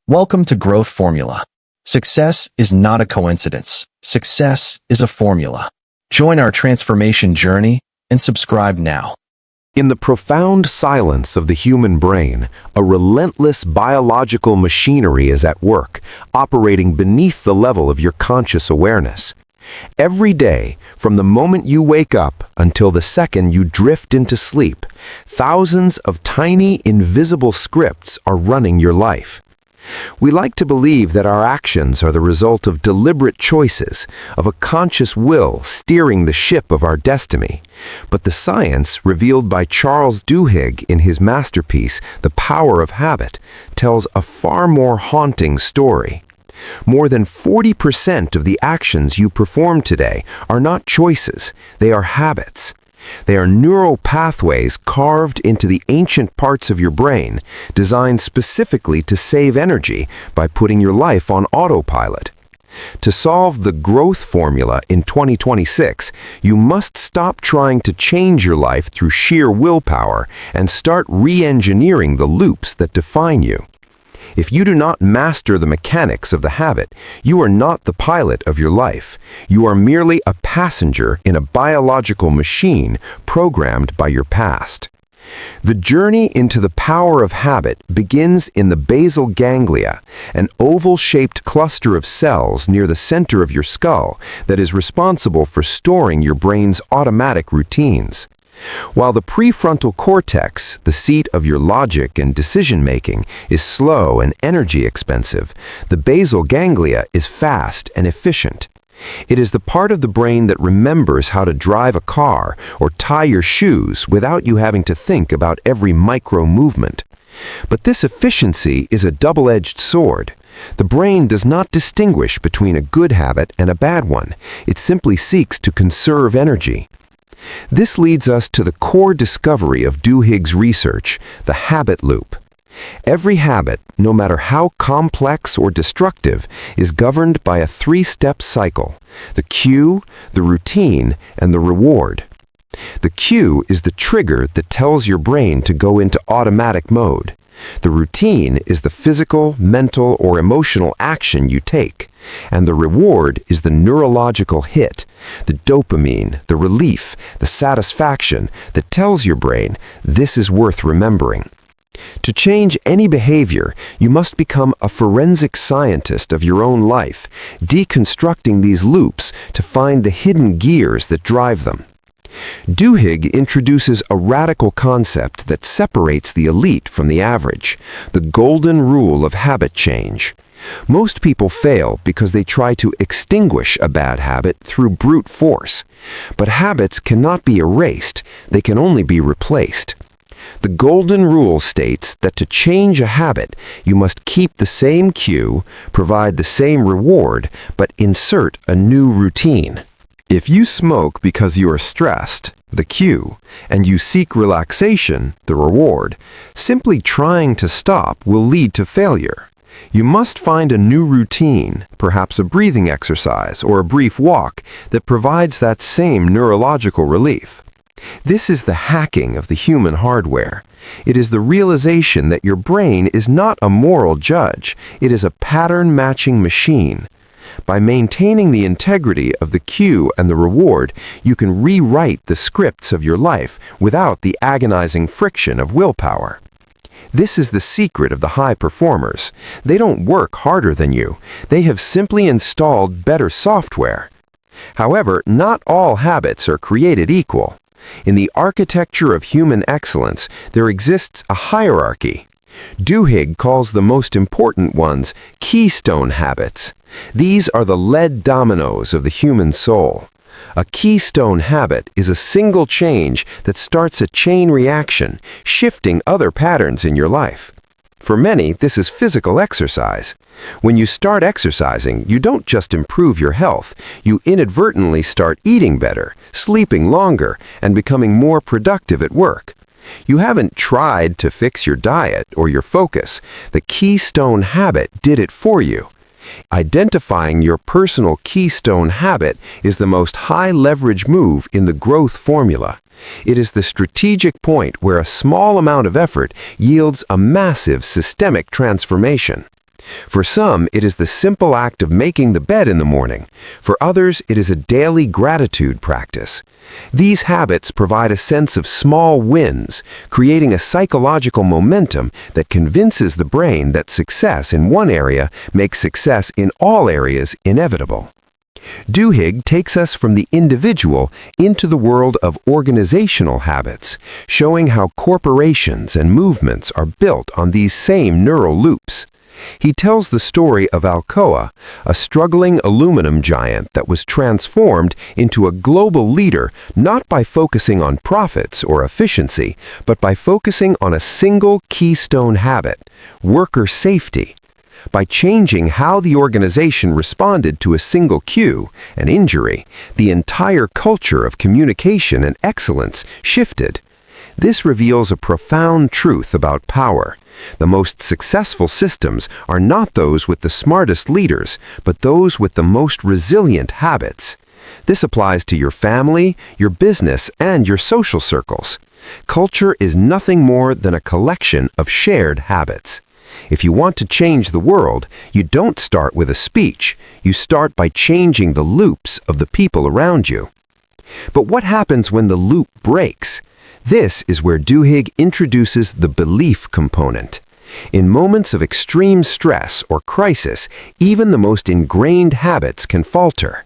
Welcome to Growth Formula. Success is not a coincidence. Success is a formula. Join our transformation journey and subscribe now. In the profound silence of the human brain, a relentless biological machinery is at work, operating beneath the level of your conscious awareness. Every day, from the moment you wake up until the second you drift into sleep, thousands of tiny, invisible scripts are running your life. We like to believe that our actions are the result of deliberate choices, of a conscious will steering the ship of our destiny. But the science revealed by Charles Duhigg in his masterpiece, The Power of Habit, tells a far more haunting story. More than 40% of the actions you perform today are not choices, they are habits. They are neural pathways carved into the ancient parts of your brain, designed specifically to save energy by putting your life on autopilot. To solve the growth formula in 2026, you must stop trying to change your life through sheer willpower and start re-engineering the loops that define you. If you do not master the mechanics of the habit, you are not the pilot of your life. You are merely a passenger in a biological machine programmed by your past. The journey into the power of habit begins in the basal ganglia, an oval-shaped cluster of cells near the center of your skull that is responsible for storing your brain's automatic routines. While the prefrontal cortex, the seat of your logic and decision-making, is slow and energy expensive, the basal ganglia is fast and efficient. It is the part of the brain that remembers how to drive a car or tie your shoes without you having to think about every micro-movement. But this efficiency is a double-edged sword. The brain does not distinguish between a good habit and a bad one. It simply seeks to conserve energy. This leads us to the core discovery of Duhigg's research, the habit loop. Every habit, no matter how complex or destructive, is governed by a three-step cycle: the cue, the routine, and the reward. The cue is the trigger that tells your brain to go into automatic mode. The routine is the physical, mental, or emotional action you take. And the reward is the neurological hit, the dopamine, the relief, the satisfaction that tells your brain this is worth remembering. To change any behavior, you must become a forensic scientist of your own life, deconstructing these loops to find the hidden gears that drive them. Duhigg introduces a radical concept that separates the elite from the average, the golden rule of habit change. Most people fail because they try to extinguish a bad habit through brute force. But habits cannot be erased, they can only be replaced. The golden rule states that to change a habit, you must keep the same cue, provide the same reward, but insert a new routine. If you smoke because you are stressed, the cue, and you seek relaxation, the reward, simply trying to stop will lead to failure. You must find a new routine, perhaps a breathing exercise or a brief walk, that provides that same neurological relief. This is the hacking of the human hardware. It is the realization that your brain is not a moral judge, it is a pattern-matching machine. By maintaining the integrity of the cue and the reward, you can rewrite the scripts of your life without the agonizing friction of willpower. This is the secret of the high performers. They don't work harder than you. They have simply installed better software. However, not all habits are created equal. In the architecture of human excellence, there exists a hierarchy. Duhigg calls the most important ones Keystone Habits. These are the lead dominoes of the human soul. A keystone habit is a single change that starts a chain reaction, shifting other patterns in your life. For many, this is physical exercise. When you start exercising, you don't just improve your health, you inadvertently start eating better, sleeping longer, and becoming more productive at work. You haven't tried to fix your diet or your focus. The keystone habit did it for you. Identifying your personal keystone habit is the most high-leverage move in the growth formula. It is the strategic point where a small amount of effort yields a massive systemic transformation. For some, it is the simple act of making the bed in the morning. For others, it is a daily gratitude practice. These habits provide a sense of small wins, creating a psychological momentum that convinces the brain that success in one area makes success in all areas inevitable. Duhigg takes us from the individual into the world of organizational habits, showing how corporations and movements are built on these same neural loops. He tells the story of Alcoa, a struggling aluminum giant that was transformed into a global leader not by focusing on profits or efficiency, but by focusing on a single keystone habit, worker safety. By changing how the organization responded to a single cue, an injury, the entire culture of communication and excellence shifted. This reveals a profound truth about power. The most successful systems are not those with the smartest leaders, but those with the most resilient habits. This applies to your family, your business, and your social circles. Culture is nothing more than a collection of shared habits. If you want to change the world, you don't start with a speech. You start by changing the loops of the people around you. But what happens when the loop breaks? This is where Duhigg introduces the belief component. In moments of extreme stress or crisis, even the most ingrained habits can falter.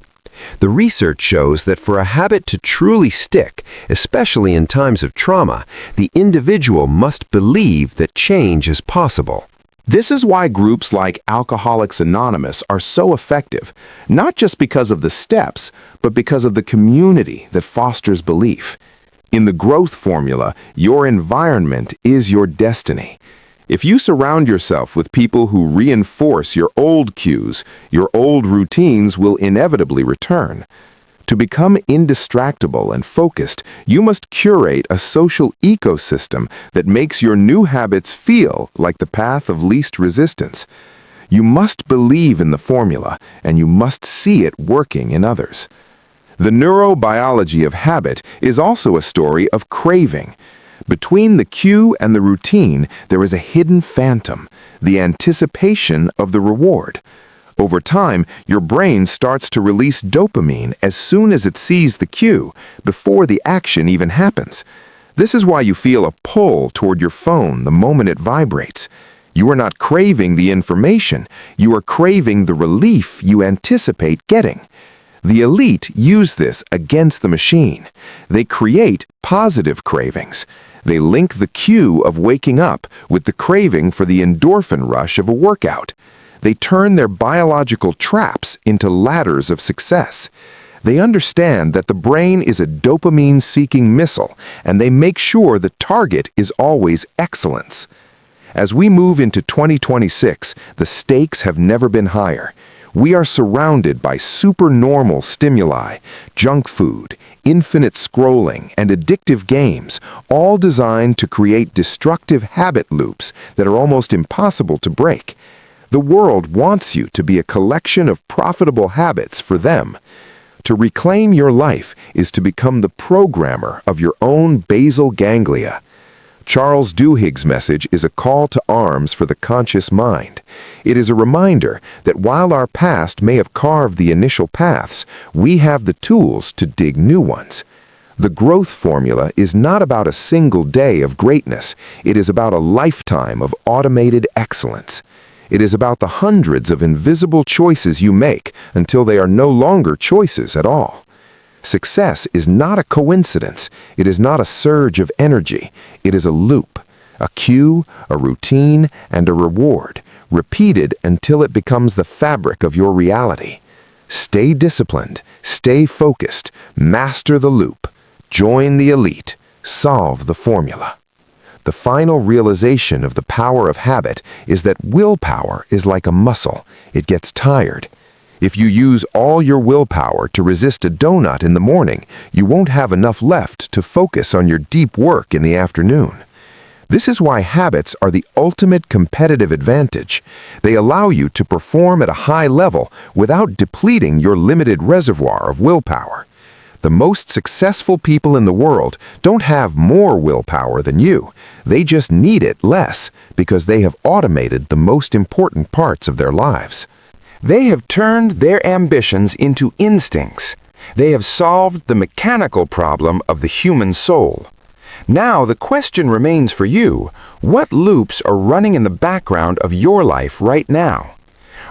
The research shows that for a habit to truly stick, especially in times of trauma, the individual must believe that change is possible. This is why groups like Alcoholics Anonymous are so effective, not just because of the steps, but because of the community that fosters belief. In the growth formula, your environment is your destiny. If you surround yourself with people who reinforce your old cues, your old routines will inevitably return. To become indistractable and focused, you must curate a social ecosystem that makes your new habits feel like the path of least resistance. You must believe in the formula, and you must see it working in others. The neurobiology of habit is also a story of craving. Between the cue and the routine, there is a hidden phantom, the anticipation of the reward. Over time, your brain starts to release dopamine as soon as it sees the cue, before the action even happens. This is why you feel a pull toward your phone the moment it vibrates. You are not craving the information, you are craving the relief you anticipate getting. The elite use this against the machine. They create positive cravings. They link the cue of waking up with the craving for the endorphin rush of a workout. They turn their biological traps into ladders of success. They understand that the brain is a dopamine-seeking missile, and they make sure the target is always excellence. As we move into 2026, the stakes have never been higher. We are surrounded by supernormal stimuli, junk food, infinite scrolling, and addictive games, all designed to create destructive habit loops that are almost impossible to break. The world wants you to be a collection of profitable habits for them. To reclaim your life is to become the programmer of your own basal ganglia. Charles Duhigg's message is a call to arms for the conscious mind. It is a reminder that while our past may have carved the initial paths, we have the tools to dig new ones. The growth formula is not about a single day of greatness. It is about a lifetime of automated excellence. It is about the hundreds of invisible choices you make until they are no longer choices at all. Success is not a coincidence. It is not a surge of energy. It is a loop, a cue, a routine, and a reward, repeated until it becomes the fabric of your reality. Stay disciplined, stay focused, master the loop, join the elite, solve the formula. The final realization of the power of habit is that willpower is like a muscle. It gets tired. If you use all your willpower to resist a donut in the morning, you won't have enough left to focus on your deep work in the afternoon. This is why habits are the ultimate competitive advantage. They allow you to perform at a high level without depleting your limited reservoir of willpower. The most successful people in the world don't have more willpower than you. They just need it less because they have automated the most important parts of their lives. They have turned their ambitions into instincts. They have solved the mechanical problem of the human soul. Now the question remains for you, what loops are running in the background of your life right now?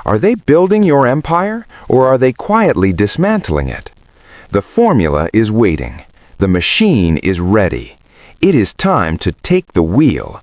Are they building your empire, or are they quietly dismantling it? The formula is waiting. The machine is ready. It is time to take the wheel.